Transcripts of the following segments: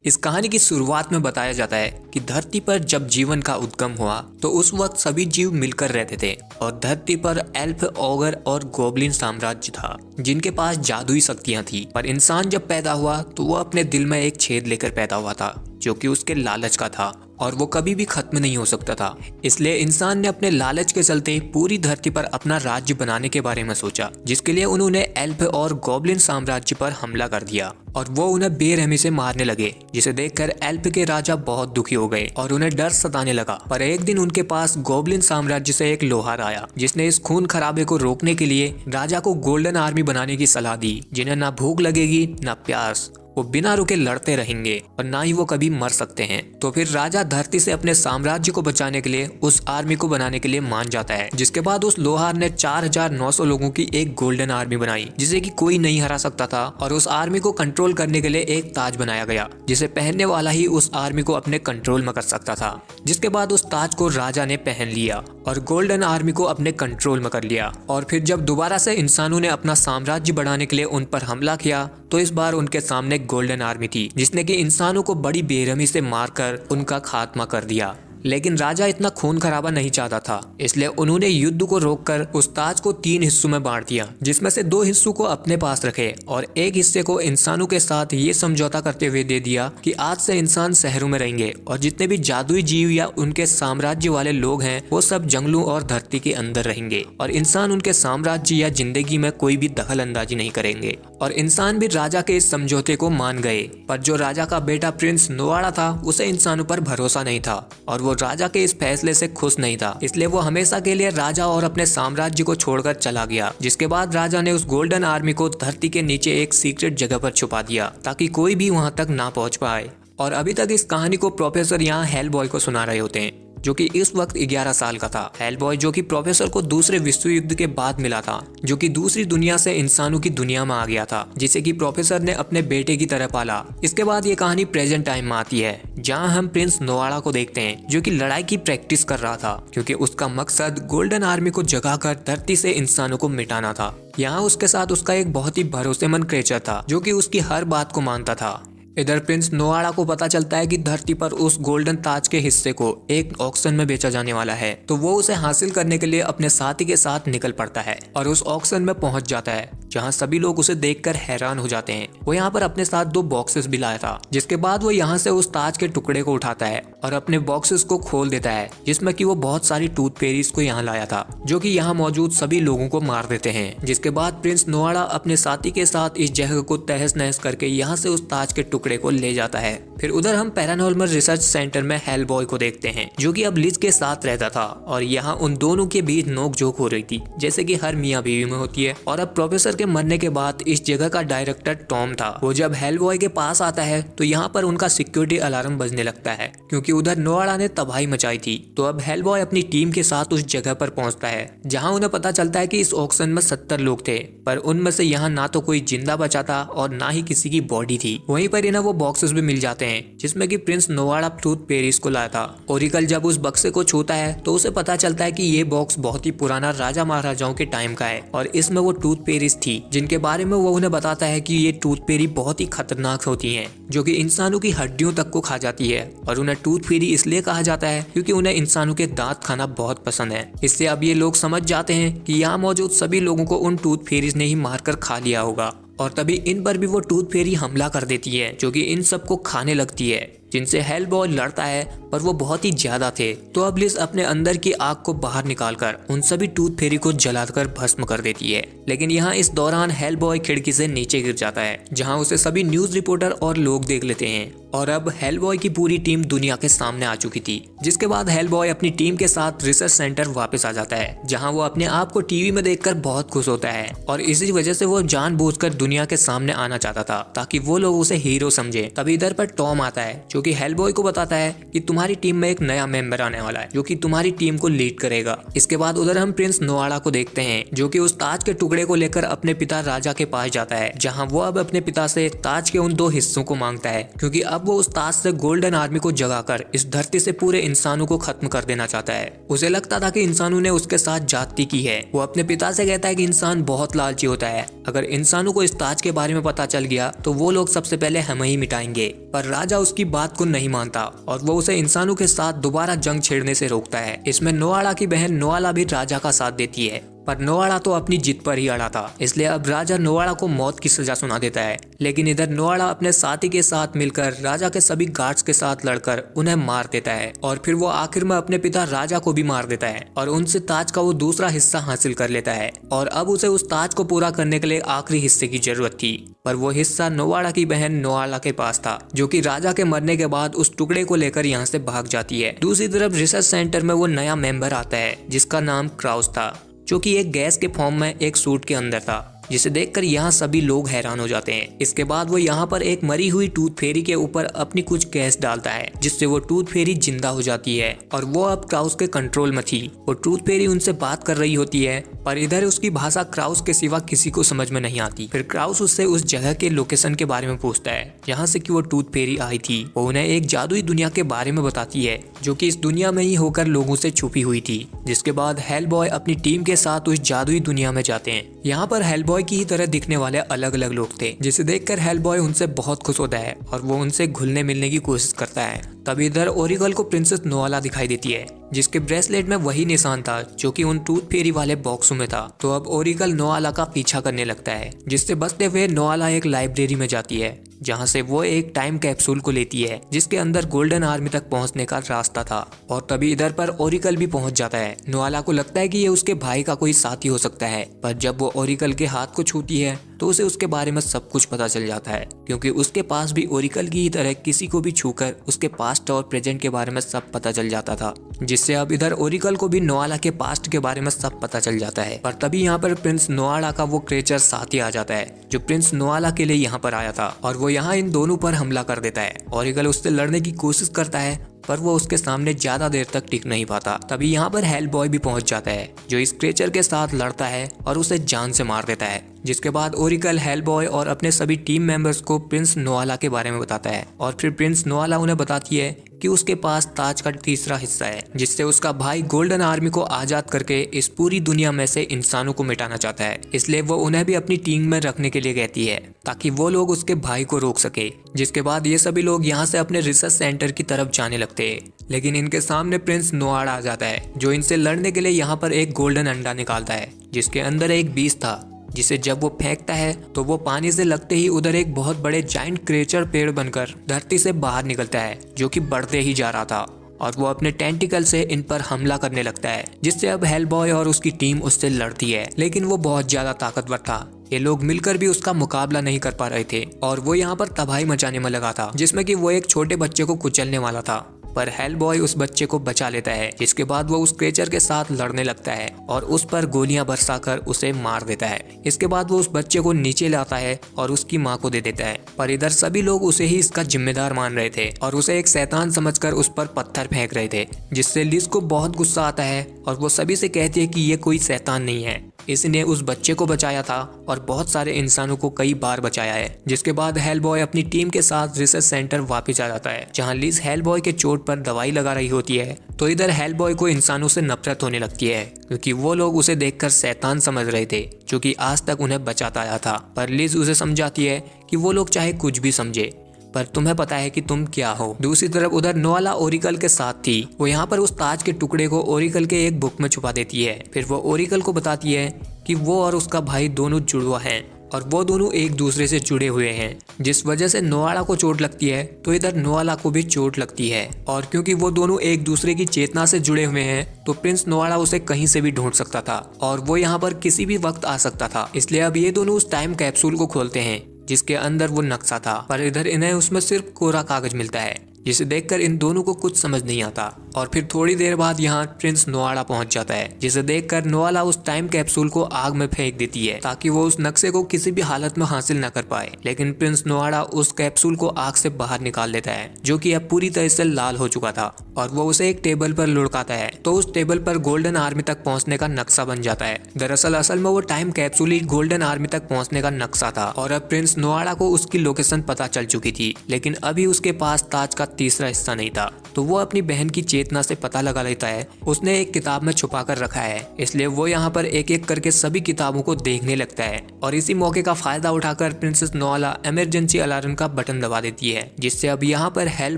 इस कहानी की शुरुआत में बताया जाता है कि धरती पर जब जीवन का उद्गम हुआ तो उस वक्त सभी जीव मिलकर रहते थे और धरती पर एल्फ, ऑगर और गोब्लिन साम्राज्य था जिनके पास जादुई शक्तियां थी। पर इंसान जब पैदा हुआ तो वो अपने दिल में एक छेद लेकर पैदा हुआ था जो कि उसके लालच का था और वो कभी भी खत्म नहीं हो सकता था। इसलिए इंसान ने अपने लालच के चलते पूरी धरती पर अपना राज्य बनाने के बारे में सोचा, जिसके लिए उन्होंने एल्फ और गोब्लिन साम्राज्य पर हमला कर दिया और वो उन्हें बेरहमी से मारने लगे, जिसे देखकर एल्फ के राजा बहुत दुखी हो गए और उन्हें डर सताने लगा। पर एक दिन उनके पास गोब्लिन साम्राज्य से एक लोहार आया जिसने इस खून खराबे को रोकने के लिए राजा को गोल्डन आर्मी बनाने की सलाह दी, जिन्हें ना भूख लगेगी ना प्यास, वो बिना रुके लड़ते रहेंगे और ना ही वो कभी मर सकते हैं। तो फिर राजा धरती से अपने साम्राज्य को बचाने के लिए उस आर्मी को बनाने के लिए मान जाता है। जिसके बाद उस लोहार ने 4900 लोगों की एक गोल्डन आर्मी बनाई जिसे कि कोई नहीं हरा सकता था और उस आर्मी को कंट्रोल करने के लिए एक ताज बनाया गया जिसे पहनने वाला ही उस आर्मी को अपने कंट्रोल में कर सकता था। जिसके बाद उस ताज को राजा ने पहन लिया और गोल्डन आर्मी को अपने कंट्रोल में कर लिया। और फिर जब दोबारा से इंसानों ने अपना साम्राज्य बढ़ाने के लिए उन पर हमला किया तो इस बार उनके सामने गोल्डन आर्मी थी जिसने कि इंसानों को बड़ी बेरहमी से मारकर उनका खात्मा कर दिया। लेकिन राजा इतना खून खराबा नहीं चाहता था, इसलिए उन्होंने युद्ध को रोककर उस ताज को 3 हिस्सों में बांट दिया, जिसमें से 2 हिस्सों को अपने पास रखे और एक हिस्से को इंसानों के साथ ये समझौता करते हुए दे दिया कि आज से इंसान शहरों में रहेंगे और जितने भी जादुई जीव या उनके साम्राज्य वाले लोग हैं वो सब जंगलों और धरती के अंदर रहेंगे और इंसान उनके साम्राज्य या जिंदगी में कोई भी दखल अंदाजी नहीं करेंगे। और इंसान भी राजा के इस समझौते को मान गए। पर जो राजा का बेटा प्रिंस नोआड़ा था उसे इंसानों पर भरोसा नहीं था और वो राजा के इस फैसले से खुश नहीं था, इसलिए वो हमेशा के लिए राजा और अपने साम्राज्य को छोड़कर चला गया। जिसके बाद राजा ने उस गोल्डन आर्मी को धरती के नीचे एक सीक्रेट जगह पर छुपा दिया ताकि कोई भी वहां तक ना पहुंच पाए। और अभी तक इस कहानी को प्रोफेसर यहाँ हेल बॉय को सुना रहे होते हैं जो कि इस वक्त 11 साल का था। हेल बॉय जो कि प्रोफेसर को दूसरे विश्व युद्ध के बाद मिला था, जो कि दूसरी दुनिया से इंसानों की दुनिया में आ गया था, जिसे कि प्रोफेसर ने अपने बेटे की तरह पाला। इसके बाद ये कहानी प्रेजेंट टाइम में आती है जहां हम प्रिंस नोआड़ा को देखते हैं जो कि लड़ाई की प्रैक्टिस कर रहा था क्योंकि उसका मकसद गोल्डन आर्मी को जगाकर धरती से इंसानों को मिटाना था। यहाँ उसके साथ उसका एक बहुत ही भरोसेमंद क्रेचर था जो कि उसकी हर बात को मानता था। इधर प्रिंस नोआड़ा को पता चलता है कि धरती पर उस गोल्डन ताज के हिस्से को एक ऑक्शन में बेचा जाने वाला है, तो वो उसे हासिल करने के लिए अपने साथी के साथ निकल पड़ता है और उस ऑक्शन में पहुंच जाता है जहां सभी लोग उसे देखकर हैरान हो जाते हैं। वो यहाँ पर अपने साथ 2 बॉक्सेस भी लाया था। जिसके बाद वो यहाँ से उस ताज के टुकड़े को उठाता है और अपने बॉक्सेस को खोल देता है जिसमें कि वो बहुत सारी टूथ फेरीज को यहाँ लाया था जो कि यहाँ मौजूद सभी लोगों को मार देते हैं। जिसके बाद प्रिंस नोआड़ा अपने साथी के साथ इस जगह को तहस नहस करके यहाँ से उस ताज के टुकड़े को ले जाता है। फिर उधर हम पैरानॉर्मल रिसर्च सेंटर में हेल बॉय को देखते हैं जो कि अब लिज के साथ रहता था और यहाँ उन दोनों के बीच नोकझोंक हो रही थी जैसे कि हर मियाँ बीवी में होती है। और अब प्रोफेसर के मरने के बाद इस जगह का डायरेक्टर टॉम था। वो जब हेल बॉय के पास आता है तो यहाँ पर उनका सिक्योरिटी अलार्म बजने लगता है क्योंकि उधर नोआड़ा ने तबाही मचाई थी। तो अब हेल बॉय अपनी टीम के साथ उस जगह पर पहुंचता है जहाँ उन्हें पता चलता है कि इस ऑक्शन में 70 लोग थे, पर उनमें से यहाँ ना तो कोई जिंदा बचा था और ना ही किसी की बॉडी थी। वहीं पर इन्हें वो बॉक्सेस भी मिल जाते हैं जिसमें कि प्रिंस नोआड़ा टूथ पेरिस को लाया था। ओरिकल जब उस बक्से को छूता है तो उसे पता चलता है कि ये बॉक्स बहुत ही पुराना राजा महाराजाओं के टाइम का है और इसमें वो टूथ पेरिस थी जिनके बारे में वो उन्हें बताता है कि ये टूथ पेरी बहुत ही खतरनाक होती हैं जो कि इंसानों की हड्डियों तक को खा जाती है और उन्हें टूथ फेरी इसलिए कहा जाता है क्योंकि उन्हें इंसानों के दांत खाना बहुत पसंद है। इससे अब ये लोग समझ जाते हैं कि यहाँ मौजूद सभी लोगों को उन टूथ फेरीज ने ही मारकर खा लिया होगा और तभी इन पर भी वो टूथ फेरी हमला कर देती है जो कि इन सबको खाने लगती है, जिनसे हेल बॉय लड़ता है पर वो बहुत ही ज्यादा थे। तो अब लिज अपने अंदर की आग को बाहर निकालकर उन सभी टूथ फेरी को जलाकर भस्म कर देती है। लेकिन यहाँ इस दौरान हेल बॉय खिड़की से नीचे गिर जाता है जहाँ उसे सभी न्यूज रिपोर्टर और लोग देख लेते हैं और अब हेल बॉय की पूरी टीम दुनिया के सामने आ चुकी थी। जिसके बाद हेल बॉय अपनी टीम के साथ रिसर्च सेंटर वापस आ जाता है जहाँ वो अपने आप को टीवी में देखकर बहुत खुश होता है और इसी वजह से वो जानबूझकर दुनिया के सामने आना चाहता था ताकि वो लोग उसे हीरो समझे। तभी इधर पर टॉम आता है जो कि हेलबॉय को बताता है कि तुम्हारी टीम में एक नया मेंबर आने वाला है जो कि तुम्हारी टीम को लीड करेगा। इसके बाद उधर हम प्रिंस नोआला को देखते हैं जो कि उस ताज के टुकड़े को लेकर अपने पिता राजा के पास जाता है, जहां वो अब अपने पिता से ताज के उन 2 हिस्सों को मांगता है, क्योंकि अब वो उस ताज से गोल्डन आर्मी को जगाकर इस धरती से पूरे इंसानों को खत्म कर देना चाहता है। उसे लगता था कि इंसानों ने उसके साथ ज्यादती की है। वो अपने पिता से कहता है कि इंसान बहुत लालची होता है, अगर इंसानों को इस ताज के बारे में पता चल गया तो वो लोग सबसे पहले हमें ही मिटाएंगे। पर राजा उसकी बात को नहीं मानता और वो उसे इंसानों के साथ दोबारा जंग छेड़ने से रोकता है। इसमें नोआला की बहन नोआला भी राजा का साथ देती है, पर नोआला तो अपनी जिद पर ही अड़ा था, इसलिए अब राजा नोआला को मौत की सजा सुना देता है। लेकिन इधर नोआला अपने साथी के साथ मिलकर राजा के सभी गार्ड्स के साथ लड़कर उन्हें मार देता है और फिर वो आखिर में अपने पिता राजा को भी मार देता है और उनसे ताज का वो दूसरा हिस्सा हासिल कर लेता है। और अब उसे उस ताज को पूरा करने के लिए आखिरी हिस्से की जरूरत थी, पर वो हिस्सा नोआला की बहन नोआला के पास था, जो कि राजा के मरने के बाद उस टुकड़े को लेकर यहाँ से भाग जाती है। दूसरी तरफ रिसर्च सेंटर में वो नया मेंबर आता है जिसका नाम क्राउस था, जो कि एक गैस के फॉर्म में एक सूट के अंदर था, जिसे देखकर यहाँ सभी लोग हैरान हो जाते हैं। इसके बाद वो यहाँ पर एक मरी हुई टूथ फेरी के ऊपर अपनी कुछ गैस डालता है, जिससे वो टूथ फेरी जिंदा हो जाती है और वो अब क्राउस के कंट्रोल में थी। वो टूथ फेरी उनसे बात कर रही होती है, पर इधर उसकी भाषा क्राउस के सिवा किसी को समझ में नहीं आती। फिर क्राउस उससे उस जगह के लोकेशन के बारे में पूछता है जहाँ से कि वो टूथ फेरी आई थी। वो उन्हें एक जादुई दुनिया के बारे में बताती है जो कि इस दुनिया में ही होकर लोगों से छुपी हुई थी। जिसके बाद हेलबॉय अपनी टीम के साथ उस जादुई दुनिया में जाते हैं। यहाँ पर हेलबॉय की ही तरह दिखने वाले अलग अलग लोग थे, जिसे देखकर हेलबॉय उनसे बहुत खुश होता है और वो उनसे घुलने मिलने की कोशिश करता है। तभी इधर ओरिगल को प्रिंसेस नोआला दिखाई देती है, जिसके ब्रेसलेट में वही निशान था जो कि उन टूथ फेरी वाले बॉक्सों में था। तो अब ओरिगल नोआला का पीछा करने लगता है, जिससे बचते हुए नोआला एक लाइब्रेरी में जाती है, जहां से वो एक टाइम कैप्सूल को लेती है जिसके अंदर गोल्डन आर्मी तक पहुंचने का रास्ता था। और तभी इधर पर ओरिकल भी पहुंच जाता है। नोआला को लगता है कि ये उसके भाई का कोई साथी हो सकता है, पर जब वो ओरिकल के हाथ को छूती है तो उसे उसके बारे में सब कुछ पता चल जाता है, क्योंकि उसके पास भी ओरिकल की ही तरह किसी को भी छूकर उसके पास्ट और प्रेजेंट के बारे में सब पता चल जाता था। जिससे अब इधर ओरिकल को भी नोआला के पास्ट के बारे में सब पता चल जाता है। पर तभी यहाँ पर प्रिंस नोआला का वो क्रेचर साथी आ जाता है जो प्रिंस नोआला के लिए यहाँ पर आया था, और वो यहाँ इन दोनों पर हमला कर देता है। ओरिकल उससे लड़ने की कोशिश करता है, पर वो उसके सामने ज्यादा देर तक टिक नहीं पाता। तभी यहाँ पर हेलबॉय भी पहुंच जाता है, जो इस क्रेचर के साथ लड़ता है और उसे जान से मार देता है। जिसके बाद ओरिकल हेलबॉय और अपने सभी टीम मेंबर्स को प्रिंस नोआला के बारे में बताता है, और फिर प्रिंस नोआला उन्हें बताती है कि उसके पास ताज का तीसरा हिस्सा है, जिससे उसका भाई गोल्डन आर्मी को आजाद करके इस पूरी दुनिया में से इंसानों को मिटाना चाहता है। इसलिए वो उन्हें भी अपनी टीम में रखने के लिए कहती है, ताकि वो लोग उसके भाई को रोक सके। जिसके बाद ये सभी लोग यहाँ से अपने रिसर्च सेंटर की तरफ जाने लगते हैं, लेकिन इनके सामने प्रिंस नोआला आ जाता है, जो इनसे लड़ने के लिए यहाँ पर एक गोल्डन अंडा निकालता है, जिसके अंदर एक बीज था, जिसे जब वो फेंकता है तो वो पानी से लगते ही उधर एक बहुत बड़े जाइंट क्रेचर पेड़ बनकर धरती से बाहर निकलता है, जो कि बढ़ते ही जा रहा था, और वो अपने टेंटिकल से इन पर हमला करने लगता है। जिससे अब हेलबॉय और उसकी टीम उससे लड़ती है, लेकिन वो बहुत ज्यादा ताकतवर था। ये लोग मिलकर भी उसका मुकाबला नहीं कर पा रहे थे, और वो यहाँ पर तबाही मचाने में लगा था, जिसमें कि वो एक छोटे बच्चे को कुचलने वाला था। पर हेलबॉय उस बच्चे को बचा लेता है, जिसके बाद वो उस क्रेचर के साथ लड़ने लगता है और उस पर गोलियां बरसाकर उसे मार देता है। इसके बाद वो उस बच्चे को नीचे लाता है और उसकी माँ को दे देता है। पर इधर सभी लोग उसे ही इसका जिम्मेदार मान रहे थे और उसे एक शैतान समझकर उस पर पत्थर फेंक रहे थे, जिससे लिज को बहुत गुस्सा आता है और वो सभी से कहती है कि ये कोई शैतान नहीं है, इसने उस बच्चे को बचाया था और बहुत सारे इंसानों को कई बार बचाया है। जिसके बाद हेलबॉय अपनी टीम के साथ रिसर्च सेंटर वापस आ जाता है, जहां लिज हेलबॉय के चोट पर दवाई लगा रही होती है। तो इधर हेलबॉय को इंसानों से नफरत होने लगती है, क्योंकि वो लोग उसे देखकर शैतान समझ रहे थे, जो कि आज तक उन्हें बचाता आया था। पर लिज उसे समझाती है कि वो लोग चाहे कुछ भी समझे, पर तुम्हें पता है कि तुम क्या हो। दूसरी तरफ उधर नोआला ओरिकल के साथ थी। वो यहाँ पर उस ताज के टुकड़े को ओरिकल के एक बुक में छुपा देती है। फिर वो ओरिकल को बताती है कि वो और उसका भाई दोनों जुड़वा हैं और वो दोनों एक दूसरे से जुड़े हुए हैं, जिस वजह से नोआला को चोट लगती है तो इधर नोआला को भी चोट लगती है। और क्योंकि वो दोनों एक दूसरे की चेतना से जुड़े हुए हैं तो प्रिंस नोआला उसे कहीं से भी ढूंढ सकता था और वो यहाँ पर किसी भी वक्त आ सकता था। इसलिए अब ये दोनों उस टाइम कैप्सूल को खोलते हैं जिसके अंदर वो नक्शा था, पर इधर इन्हें उसमें सिर्फ कोरा कागज मिलता है, जिसे देखकर इन दोनों को कुछ समझ नहीं आता। और फिर थोड़ी देर बाद यहाँ प्रिंस नोआला पहुंच जाता है, जिसे देखकर नोआला उस टाइम कैप्सूल को आग में फेंक देती है ताकि वो उस नक्शे को किसी भी हालत में हासिल न कर पाए। लेकिन प्रिंस नोआला उस कैप्सूल को आग से बाहर निकाल लेता है, जो कि अब पूरी तरह से लाल हो चुका था, और वो उसे एक टेबल पर लुढ़काता है तो उस टेबल पर गोल्डन आर्मी तक पहुंचने का नक्शा बन जाता है। दरअसल असल में वो टाइम कैप्सूल ही गोल्डन आर्मी तक पहुंचने का नक्शा था, और अब प्रिंस नोआला को उसकी लोकेशन पता चल चुकी थी। लेकिन अभी उसके पास ताज का तीसरा हिस्सा नहीं था, तो वो अपनी बहन की चेतना से पता लगा लेता है उसने एक किताब में छुपा कर रखा है। इसलिए वो यहाँ पर एक एक करके सभी किताबों को देखने लगता है, और इसी मौके का फायदा उठाकर प्रिंसेस नोआला इमरजेंसी अलार्म का बटन दबा देती है, जिससे अब यहाँ पर हेल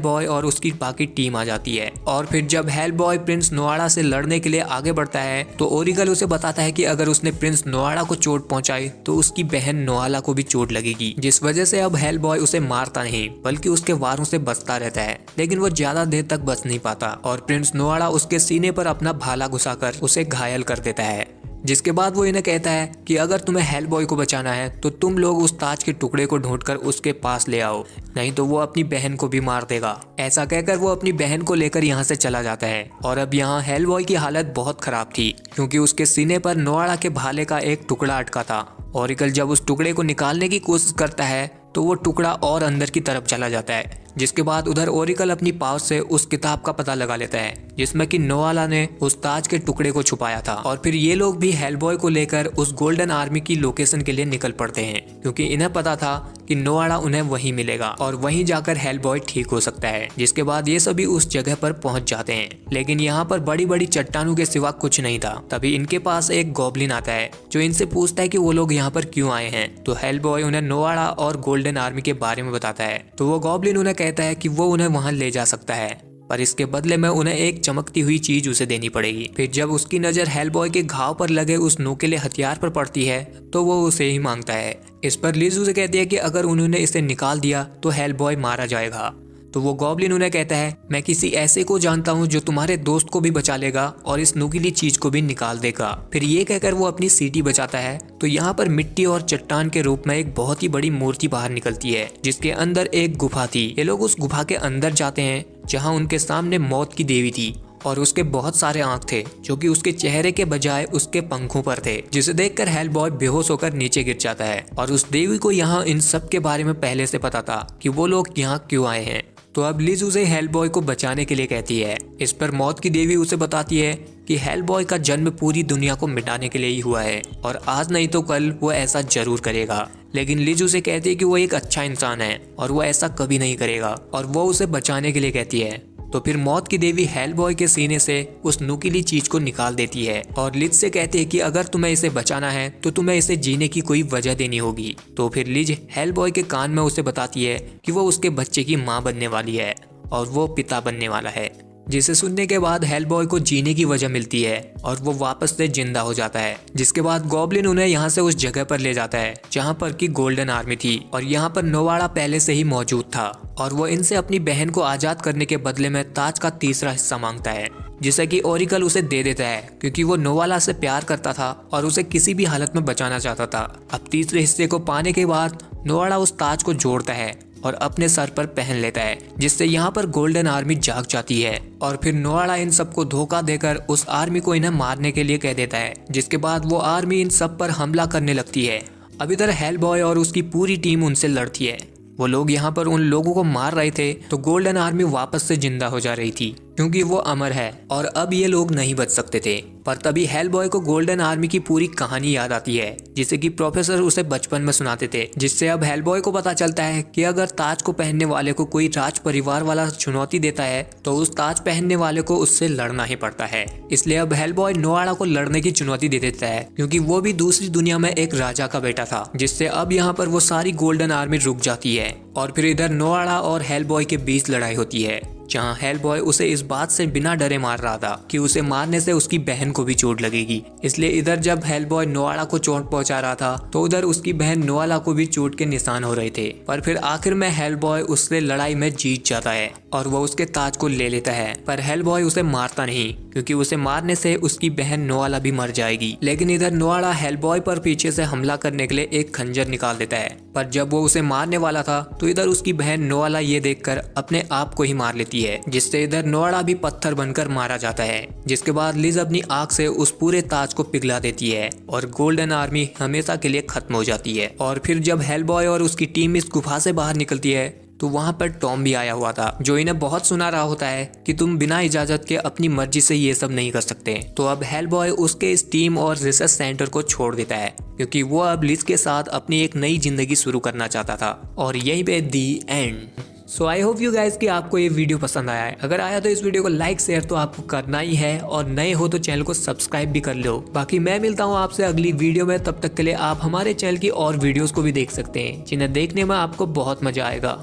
बॉय और उसकी बाकी टीम आ जाती है। और फिर जब हेल बॉय प्रिंस नोआला से लड़ने के लिए आगे बढ़ता है तो ओरिकल उसे बताता है कि अगर उसने प्रिंस नोआला को चोट पहुंचाई तो उसकी बहन नोआला को भी चोट लगेगी, जिस वजह से अब हेल बॉय उसे मारता नहीं बल्कि उसके वारों से बचता रहता है। लेकिन वो ज्यादा देर तक बच नहीं पाता और प्रिंस नोआला उसके सीने पर अपना भाला घुसाकर उसे घायल कर देता है। जिसके बाद वो इन्हें कहता है कि अगर तुम्हें हेल बॉय को बचाना है तो तुम लोग उस ताज के टुकड़े को ढूंढकर उसके पास ले आओ, नहीं तो वो अपनी बहन को भी मार देगा। ऐसा कहकर वो अपनी बहन को लेकर यहाँ से चला जाता है। और अब यहाँ हेल बॉय की हालत बहुत खराब थी, क्योंकि उसके सीने पर नोआला के भाले का एक टुकड़ा अटका था। ओरिकल जब उस टुकड़े को निकालने की कोशिश करता है तो वो टुकड़ा और अंदर की तरफ चला जाता है। जिसके बाद उधर ओरिकल अपनी पावर से उस किताब का पता लगा लेता है जिसमें कि नोआला ने उस ताज के टुकड़े को छुपाया था। और फिर ये लोग भी हेलबॉय को लेकर उस गोल्डन आर्मी की लोकेशन के लिए निकल पड़ते हैं, क्योंकि इन्हें पता था कि नोआला उन्हें वहीं मिलेगा और वहीं जाकर हेलबॉय ठीक हो सकता है। जिसके बाद ये सभी उस जगह पर पहुंच जाते हैं, लेकिन यहाँ पर बड़ी बड़ी चट्टानों के सिवा कुछ नहीं था। तभी इनके पास एक गॉब्लिन आता है जो इनसे पूछता है कि वो लोग यहाँ पर क्यों आए हैं। तो हेलबॉय उन्हें नोआला और गोल्डन आर्मी के बारे में बताता है। तो वो गॉब्लिन उन्हें कहता है कि वो उन्हें वहां ले जा सकता है, पर इसके बदले में उन्हें एक चमकती हुई चीज उसे देनी पड़ेगी। फिर जब उसकी नजर हेलबॉय के घाव पर लगे उस नुकीले हथियार पर पड़ती है तो वो उसे ही मांगता है। इस पर लिज उसे कहती है कि अगर उन्होंने इसे निकाल दिया तो हेलबॉय मारा जाएगा। तो वो गॉब्लिन उन्हें कहता है, मैं किसी ऐसे को जानता हूँ जो तुम्हारे दोस्त को भी बचा लेगा और इस नुकीली चीज को भी निकाल देगा। फिर ये कहकर वो अपनी सीटी बचाता है तो यहाँ पर मिट्टी और चट्टान के रूप में एक बहुत ही बड़ी मूर्ति बाहर निकलती है, जिसके अंदर एक गुफा थी। ये लोग उस गुफा के अंदर जाते हैं जहाँ उनके सामने मौत की देवी थी और उसके बहुत सारे आंख थे जो कि उसके चेहरे के बजाय उसके पंखों पर थे, जिसे देखकर हेलबॉय बेहोश होकर नीचे गिर जाता है। और उस देवी को यहाँ इन सब के बारे में पहले से पता था कि वो लोग यहाँ क्यों आए हैं। तो अब लिज उसे हेलबॉय को बचाने के लिए कहती है। इस पर मौत की देवी उसे बताती है कि हेलबॉय का जन्म पूरी दुनिया को मिटाने के लिए ही हुआ है और आज नहीं तो कल वो ऐसा जरूर करेगा। लेकिन लिज उसे कहती है कि वो एक अच्छा इंसान है और वो ऐसा कभी नहीं करेगा, और वो उसे बचाने के लिए कहती है। तो फिर मौत की देवी हेलबॉय के सीने से उस नुकीली चीज को निकाल देती है और लिज से कहती है कि अगर तुम्हें इसे बचाना है तो तुम्हें इसे जीने की कोई वजह देनी होगी। तो फिर लिज हेलबॉय के कान में उसे बताती है कि वो उसके बच्चे की माँ बनने वाली है और वो पिता बनने वाला है, जिसे सुनने के बाद हेलबॉय को जीने की वजह मिलती है और वो वापस से जिंदा हो जाता है। जिसके बाद गॉब्लिन उन्हें यहाँ से उस जगह पर ले जाता है जहाँ पर की गोल्डन आर्मी थी और यहाँ पर नोआला पहले से ही मौजूद था और वो इनसे अपनी बहन को आजाद करने के बदले में ताज का तीसरा हिस्सा मांगता है, जिसे कि ओरिकल उसे दे देता है क्योंकि वो नोआला से प्यार करता था और उसे किसी भी हालत में बचाना चाहता था। अब तीसरे हिस्से को पाने के बाद नोआला उस ताज को जोड़ता है और अपने सर पर पहन लेता है, जिससे यहाँ पर गोल्डन आर्मी जाग जाती है। और फिर नोआला इन सबको धोखा देकर उस आर्मी को इन्हें मारने के लिए कह देता है, जिसके बाद वो आर्मी इन सब पर हमला करने लगती है। अब इधर हेलबॉय और उसकी पूरी टीम उनसे लड़ती है। वो लोग यहाँ पर उन लोगों को मार रहे थे तो गोल्डन आर्मी वापस से जिंदा हो जा रही थी क्योंकि वो अमर है और अब ये लोग नहीं बच सकते थे। पर तभी हेलबॉय को गोल्डन आर्मी की पूरी कहानी याद आती है जिसे कि प्रोफेसर उसे बचपन में सुनाते थे, जिससे अब हेलबॉय को पता चलता है कि अगर ताज को पहनने वाले को कोई राज परिवार वाला चुनौती देता है तो उस ताज पहनने वाले को उससे लड़ना ही पड़ता है। इसलिए अब हेलबॉय नोआला को लड़ने की चुनौती दे देता है क्योंकि वो भी दूसरी दुनिया में एक राजा का बेटा था, जिससे अब यहाँ पर वो सारी गोल्डन आर्मी रुक जाती है। और फिर इधर नोआला और हेलबॉय के बीच लड़ाई होती है जहाँ हेलबॉय उसे इस बात से बिना डरे मार रहा था कि उसे मारने से उसकी बहन बहन को भी चोट लगेगी। इसलिए इधर जब हेलबॉय नोआला को चोट पहुंचा रहा था तो उधर उसकी बहन नोआला को भी चोट के निशान हो रहे थे। पर फिर आखिर में हेलबॉय उससे लड़ाई में जीत जाता है और वो उसके ताज को ले लेता है। पर हेलबॉय उसे मारता नहीं, क्योंकि उसे मारने से उसकी बहन नोआला भी मर जाएगी। लेकिन इधर नोआला हेलबॉय पर पीछे से हमला करने के लिए एक खंजर निकाल देता है। पर जब वो उसे मारने वाला था तो इधर उसकी बहन नोआला ये देखकर अपने आप को ही मार लेती है, जिससे इधर नोआला भी पत्थर बनकर मारा जाता है। जिसके बाद लिज अपनी आग से उस पूरे ताज को पिघला देती है और गोल्डन आर्मी हमेशा के लिए खत्म हो जाती है। और फिर जब हेलबॉय और उसकी टीम इस गुफा से बाहर निकलती है तो वहाँ पर टॉम भी आया हुआ था, जो इन्हें बहुत सुना रहा होता है कि तुम बिना इजाजत के अपनी मर्जी से ये सब नहीं कर सकते। तो अब हेलबॉय उसके इस टीम और रिसर्च सेंटर को छोड़ देता है, क्योंकि वो अब लिज के साथ अपनी एक नई जिंदगी शुरू करना चाहता था। और यहीं पे the end. So I hope you guys कि आपको ये वीडियो पसंद आया है। अगर आया तो इस वीडियो को लाइक शेयर तो आपको करना ही है, और नए हो तो चैनल को सब्सक्राइब भी कर लो। बाकी मैं मिलता हूँ आपसे अगली वीडियो में, तब तक के लिए आप हमारे चैनल की और वीडियोस को भी देख सकते हैं, जिन्हें देखने में आपको बहुत मजा आएगा।